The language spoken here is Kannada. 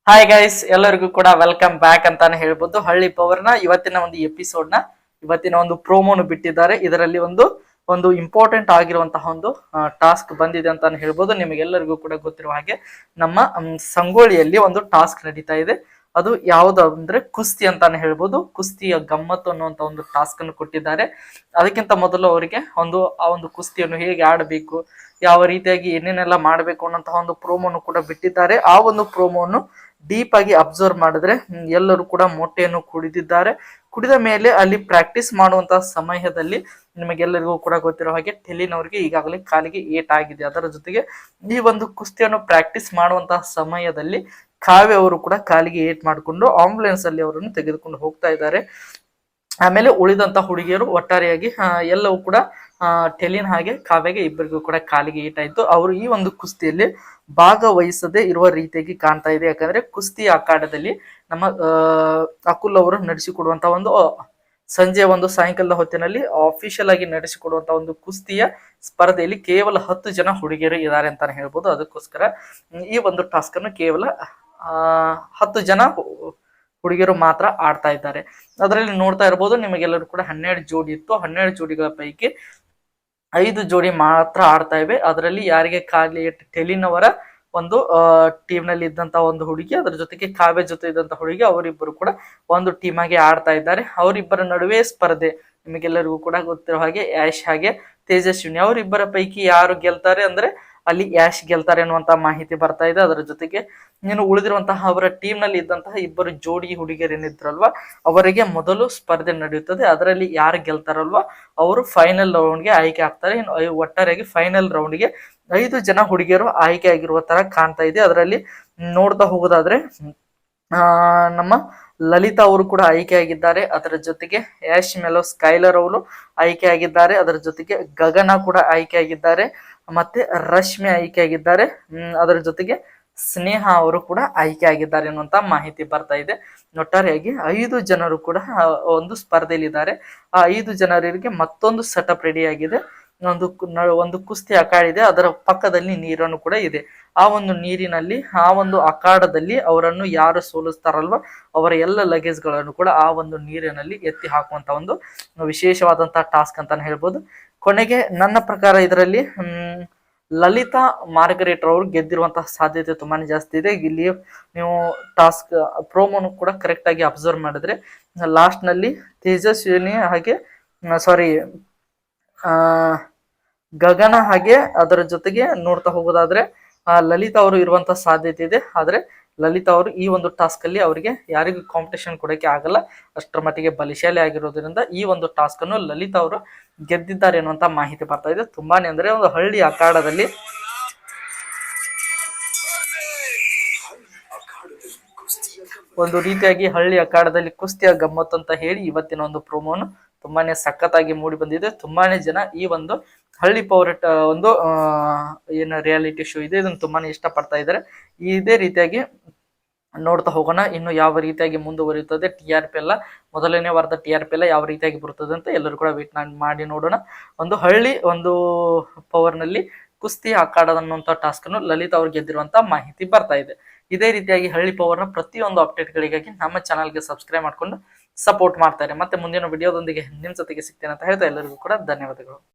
ಹಾಯ್ ಗೈಸ್, ಎಲ್ಲರಿಗೂ ಕೂಡ ವೆಲ್ಕಮ್ ಬ್ಯಾಕ್ ಅಂತಾನೆ ಹೇಳ್ಬೋದು. ಹಳ್ಳಿ ಪವರ್ನ ಇವತ್ತಿನ ಒಂದು ಎಪಿಸೋಡ್ ನ ಇವತ್ತಿನ ಒಂದು ಪ್ರೋಮೋನು ಬಿಟ್ಟಿದ್ದಾರೆ. ಇದರಲ್ಲಿ ಒಂದು ಇಂಪಾರ್ಟೆಂಟ್ ಆಗಿರುವಂತಹ ಒಂದು ಟಾಸ್ಕ್ ಬಂದಿದೆ ಅಂತಾನೆ ಹೇಳ್ಬೋದು. ನಿಮಗೆಲ್ಲರಿಗೂ ಕೂಡ ಗೊತ್ತಿರುವ ಹಾಗೆ ನಮ್ಮ ಸಂಗೊಳ್ಳಿಯಲ್ಲಿ ಒಂದು ಟಾಸ್ಕ್ ನಡೀತಾ ಇದೆ. ಅದು ಯಾವ್ದು ಅಂದ್ರೆ ಕುಸ್ತಿ ಅಂತಾನೆ ಹೇಳ್ಬೋದು. ಕುಸ್ತಿಯ ಗಮ್ಮತ್ತು ಅನ್ನುವಂತ ಒಂದು ಟಾಸ್ಕ್ ಅನ್ನು ಕೊಟ್ಟಿದ್ದಾರೆ. ಅದಕ್ಕಿಂತ ಮೊದಲು ಅವರಿಗೆ ಆ ಒಂದು ಕುಸ್ತಿಯನ್ನು ಹೇಗೆ ಆಡಬೇಕು, ಯಾವ ರೀತಿಯಾಗಿ ಏನೇನೆಲ್ಲ ಮಾಡಬೇಕು ಅನ್ನೋಂತಹ ಒಂದು ಪ್ರೋಮೋನು ಕೂಡ ಬಿಟ್ಟಿದ್ದಾರೆ. ಆ ಒಂದು ಪ್ರೋಮೋನು ಡೀಪ್ ಆಗಿ ಅಬ್ಸರ್ವ್ ಮಾಡಿದ್ರೆ ಎಲ್ಲರೂ ಕೂಡ ಮೊಟ್ಟೆಯನ್ನು ಕುಡಿದಿದ್ದಾರೆ. ಕುಡಿದ ಮೇಲೆ ಅಲ್ಲಿ ಪ್ರಾಕ್ಟೀಸ್ ಮಾಡುವಂತಹ ಸಮಯದಲ್ಲಿ ನಿಮಗೆಲ್ಲರಿಗೂ ಕೂಡ ಗೊತ್ತಿರೋ ಹಾಗೆ ಟೆಲಿನವರಿಗೆ ಈಗಾಗಲೇ ಕಾಲಿಗೆ ಏಟ್ ಆಗಿದೆ. ಅದರ ಜೊತೆಗೆ ಈ ಒಂದು ಕುಸ್ತಿಯನ್ನು ಪ್ರಾಕ್ಟೀಸ್ ಮಾಡುವಂತಹ ಸಮಯದಲ್ಲಿ ಕಾವ್ಯ ಅವರು ಕೂಡ ಕಾಲಿಗೆ ಏಟ್ ಮಾಡಿಕೊಂಡು ಆಂಬುಲೆನ್ಸ್ ಅಲ್ಲಿ ಅವರನ್ನು ತೆಗೆದುಕೊಂಡು ಹೋಗ್ತಾ ಇದ್ದಾರೆ. ಆಮೇಲೆ ಉಳಿದಂತ ಹುಡುಗಿಯರು ಒಟ್ಟಾರೆಯಾಗಿ ಎಲ್ಲವೂ ಕೂಡ ಟೆಲಿನ್ ಹಾಗೆ ಕಾವ್ಯಗೆ ಇಬ್ಬರಿಗೂ ಕೂಡ ಕಾಲಿಗೆ ಏಟಾಯ್ತು. ಅವರು ಈ ಒಂದು ಕುಸ್ತಿಯಲ್ಲಿ ಭಾಗವಹಿಸದೆ ಇರುವ ರೀತಿಯಾಗಿ ಕಾಣ್ತಾ ಇದೆ. ಯಾಕಂದ್ರೆ ಕುಸ್ತಿ ಅಖಾಡದಲ್ಲಿ ನಮ್ಮ ಅಕುಲ್ ಅವರು ನಡೆಸಿಕೊಡುವಂತ ಒಂದು ಸಂಜೆ ಸಾಯಂಕಾಲದ ಹೊತ್ತಿನಲ್ಲಿ ಆಫಿಷಿಯಲ್ ಆಗಿ ನಡೆಸಿಕೊಡುವಂತ ಒಂದು ಕುಸ್ತಿಯ ಸ್ಪರ್ಧೆಯಲ್ಲಿ ಕೇವಲ 10 ಜನ ಹುಡುಗಿಯರು ಇದ್ದಾರೆ ಅಂತಾನೆ ಹೇಳ್ಬೋದು. ಅದಕ್ಕೋಸ್ಕರ ಈ ಒಂದು ಟಾಸ್ಕ್ ಅನ್ನು ಕೇವಲ 10 ಜನ ಹುಡುಗಿಯರು ಮಾತ್ರ ಆಡ್ತಾ ಇದ್ದಾರೆ. ಅದರಲ್ಲಿ ನೋಡ್ತಾ ಇರ್ಬೋದು, ನಿಮಗೆಲ್ಲರೂ ಕೂಡ 12 ಜೋಡಿ ಇತ್ತು. 12 ಜೋಡಿಗಳ ಪೈಕಿ 5 ಜೋಡಿ ಮಾತ್ರ ಆಡ್ತಾ ಇವೆ. ಅದರಲ್ಲಿ ಯಾರಿಗೆ ಖಾಲಿ ಟೆಲಿನ್ ಅವರ ಒಂದು ಟೀಮ್ ನಲ್ಲಿ ಇದ್ದಂತ ಒಂದು ಹುಡುಗಿ, ಅದರ ಜೊತೆಗೆ ಕಾವ್ಯ ಜೊತೆ ಇದ್ದಂತ ಹುಡುಗಿ, ಅವರಿಬ್ಬರು ಕೂಡ ಒಂದು ಟೀಮ್ ಆಗಿ ಆಡ್ತಾ ಇದ್ದಾರೆ. ಅವರಿಬ್ಬರ ನಡುವೆ ಸ್ಪರ್ಧೆ. ನಿಮಗೆಲ್ಲರಿಗೂ ಕೂಡ ಗೊತ್ತಿರೋ ಹಾಗೆ ಯಾಶ್ ಹಾಗೆ ತೇಜಸ್ವಿನಿ, ಅವರಿಬ್ಬರ ಪೈಕಿ ಯಾರು ಗೆಲ್ತಾರೆ ಅಂದ್ರೆ ಅಲ್ಲಿ ಯಾಶ್ ಗೆಲ್ತಾರೆ ಅನ್ನುವಂತಹ ಮಾಹಿತಿ ಬರ್ತಾ ಇದೆ. ಅದರ ಜೊತೆಗೆ ನೀನು ಉಳಿದಿರುವಂತಹ ಅವರ ಟೀಮ್ ನಲ್ಲಿ ಇದ್ದಂತಹ ಇಬ್ಬರು ಜೋಡಿ ಹುಡುಗಿಯರು ಏನಿದ್ರಲ್ವಾ, ಅವರಿಗೆ ಮೊದಲು ಸ್ಪರ್ಧೆ ನಡೆಯುತ್ತದೆ. ಅದರಲ್ಲಿ ಯಾರು ಗೆಲ್ತಾರಲ್ವಾ ಅವರು ಫೈನಲ್ ರೌಂಡ್ಗೆ ಆಯ್ಕೆ ಆಗ್ತಾರೆ. ಒಟ್ಟಾರೆಯಾಗಿ ಫೈನಲ್ ರೌಂಡ್ಗೆ 5 ಜನ ಹುಡುಗಿಯರು ಆಯ್ಕೆ ಆಗಿರುವ ತರ ಕಾಣ್ತಾ ಇದೆ. ಅದರಲ್ಲಿ ನೋಡ್ತಾ ಹೋಗೋದಾದ್ರೆ ನಮ್ಮ ಲಲಿತಾ ಅವರು ಕೂಡ ಆಯ್ಕೆ ಆಗಿದ್ದಾರೆ. ಅದರ ಜೊತೆಗೆ ಯಾಶ್ ಮೆಲೋ ಸ್ಕೈಲರ್ ಅವರು ಆಯ್ಕೆ ಆಗಿದ್ದಾರೆ. ಅದರ ಜೊತೆಗೆ ಗಗನ ಕೂಡ ಆಯ್ಕೆ ಆಗಿದ್ದಾರೆ. ಮತ್ತೆ ರಶ್ಮಿ ಆಯ್ಕೆ ಆಗಿದ್ದಾರೆ. ಅದರ ಜೊತೆಗೆ ಸ್ನೇಹ ಅವರು ಕೂಡ ಆಯ್ಕೆ ಆಗಿದ್ದಾರೆ ಅನ್ನುವಂತ ಮಾಹಿತಿ ಬರ್ತಾ ಇದೆ. ಒಟ್ಟಾರೆಯಾಗಿ 5 ಜನರು ಕೂಡ ಒಂದು ಸ್ಪರ್ಧೆಯಲ್ಲಿ ಇದ್ದಾರೆ. ಆ 5 ಜನರಿಗೆ ಮತ್ತೊಂದು ಸೆಟಪ್ ರೆಡಿ ಆಗಿದೆ. ಒಂದು ಕುಸ್ತಿ ಅಖಾಡಿದೆ, ಅದರ ಪಕ್ಕದಲ್ಲಿ ನೀರನ್ನು ಕೂಡ ಇದೆ. ಆ ಒಂದು ನೀರಿನಲ್ಲಿ ಆ ಒಂದು ಅಖಾಡದಲ್ಲಿ ಅವರನ್ನು ಯಾರು ಸೋಲಿಸ್ತಾರಲ್ವಾ ಅವರ ಎಲ್ಲ ಲಗೇಜ್ ಗಳನ್ನು ಕೂಡ ಆ ಒಂದು ನೀರಿನಲ್ಲಿ ಎತ್ತಿ ಹಾಕುವಂತ ಒಂದು ವಿಶೇಷವಾದಂತಹ ಟಾಸ್ಕ್ ಅಂತಾನೆ ಹೇಳ್ಬೋದು. ಕೊನೆಗೆ ನನ್ನ ಪ್ರಕಾರ ಇದರಲ್ಲಿ ಲಲಿತಾ ಮಾರ್ಗರೇಟ್ ಅವರು ಗೆದ್ದಿರುವಂತಹ ಸಾಧ್ಯತೆ ತುಂಬಾನೇ ಜಾಸ್ತಿ ಇದೆ. ಇಲ್ಲಿ ನೀವು ಟಾಸ್ಕ್ ಪ್ರೋಮೋನು ಕೂಡ ಕರೆಕ್ಟ್ ಆಗಿ ಅಬ್ಸರ್ವ್ ಮಾಡಿದ್ರೆ ಲಾಸ್ಟ್ ನಲ್ಲಿ ತೇಜಸ್ವಿನಿ ಹಾಗೆ ಗಗನ ಹಾಗೆ ಅದರ ಜೊತೆಗೆ ನೋಡ್ತಾ ಹೋಗೋದಾದ್ರೆ ಲಲಿತಾ ಅವರು ಇರುವಂತಹ ಸಾಧ್ಯತೆ ಇದೆ. ಆದ್ರೆ ಲಲಿತಾ ಅವರು ಈ ಒಂದು ಟಾಸ್ಕ್ ಅಲ್ಲಿ ಅವರಿಗೆ ಯಾರಿಗೂ ಕಾಂಪಿಟೇಷನ್ ಕೊಡಕ್ಕೆ ಆಗಲ್ಲ, ಅಷ್ಟರ ಮಟ್ಟಿಗೆ ಬಲಿಶಾಲಿ ಆಗಿರೋದ್ರಿಂದ ಈ ಒಂದು ಟಾಸ್ಕ್ ಅನ್ನು ಲಲಿತಾ ಅವರು ಗೆದ್ದಿದ್ದಾರೆ ಅನ್ನುವಂತ ಮಾಹಿತಿ ಬರ್ತಾ ಇದೆ. ತುಂಬಾನೇ ಅಂದ್ರೆ ಒಂದು ಹಳ್ಳಿ ಅಖಾಡದಲ್ಲಿ ಒಂದು ರೀತಿಯಾಗಿ ಹಳ್ಳಿ ಅಖಾಡದಲ್ಲಿ ಕುಸ್ತಿಯ ಗಮ್ಮತ್ತು ಅಂತ ಹೇಳಿ ಇವತ್ತಿನ ಒಂದು ಪ್ರೋಮೋನು ತುಂಬಾನೇ ಸಖತ್ತಾಗಿ ಮೂಡಿ ಬಂದಿದೆ. ತುಂಬಾನೇ ಜನ ಈ ಒಂದು ಹಳ್ಳಿ ಪವರ್ ಒಂದು ಏನು ರಿಯಾಲಿಟಿ ಶೋ ಇದೆ ಇದನ್ನು ತುಂಬಾನೇ ಇಷ್ಟಪಡ್ತಾ ಇದ್ದಾರೆ. ಇದೇ ರೀತಿಯಾಗಿ ನೋಡ್ತಾ ಹೋಗೋಣ ಇನ್ನು ಯಾವ ರೀತಿಯಾಗಿ ಮುಂದುವರಿಯುತ್ತದೆ. TRP ಎಲ್ಲ ಮೊದಲನೇ ವಾರದ TRP ಎಲ್ಲ ಯಾವ ರೀತಿಯಾಗಿ ಬರುತ್ತದೆ ಅಂತ ಎಲ್ಲರೂ ಕೂಡ ವೇಟ್ ಮಾಡಿ ನೋಡೋಣ. ಒಂದು ಹಳ್ಳಿ ಪವರ್ ನಲ್ಲಿ ಕುಸ್ತಿ ಅಖಾಡ ಅನ್ನುವಂತ ಟಾಸ್ಕ್ ಅನ್ನು ಲಲಿತಾ ಅವ್ರು ಗೆದ್ದಿರುವಂತ ಮಾಹಿತಿ ಬರ್ತಾ ಇದೆ. ಇದೇ ರೀತಿಯಾಗಿ ಹಳ್ಳಿ ಪವರ್ನ ಪ್ರತಿಯೊಂದು ಅಪ್ಡೇಟ್ ಗಳಿಗಾಗಿ ನಮ್ಮ ಚಾನಲ್ಗೆ ಸಬ್ಸ್ಕ್ರೈಬ್ ಮಾಡ್ಕೊಂಡು ಸಪೋರ್ಟ್ ಮಾಡ್ತಾರೆ. ಮತ್ತೆ ಮುಂದಿನ ವಿಡಿಯೋದೊಂದಿಗೆ ನಿಮ್ ಜೊತೆಗೆ ಸಿಗ್ತೇನೆ ಅಂತ ಹೇಳ್ತಾ ಎಲ್ಲರಿಗೂ ಕೂಡ ಧನ್ಯವಾದಗಳು.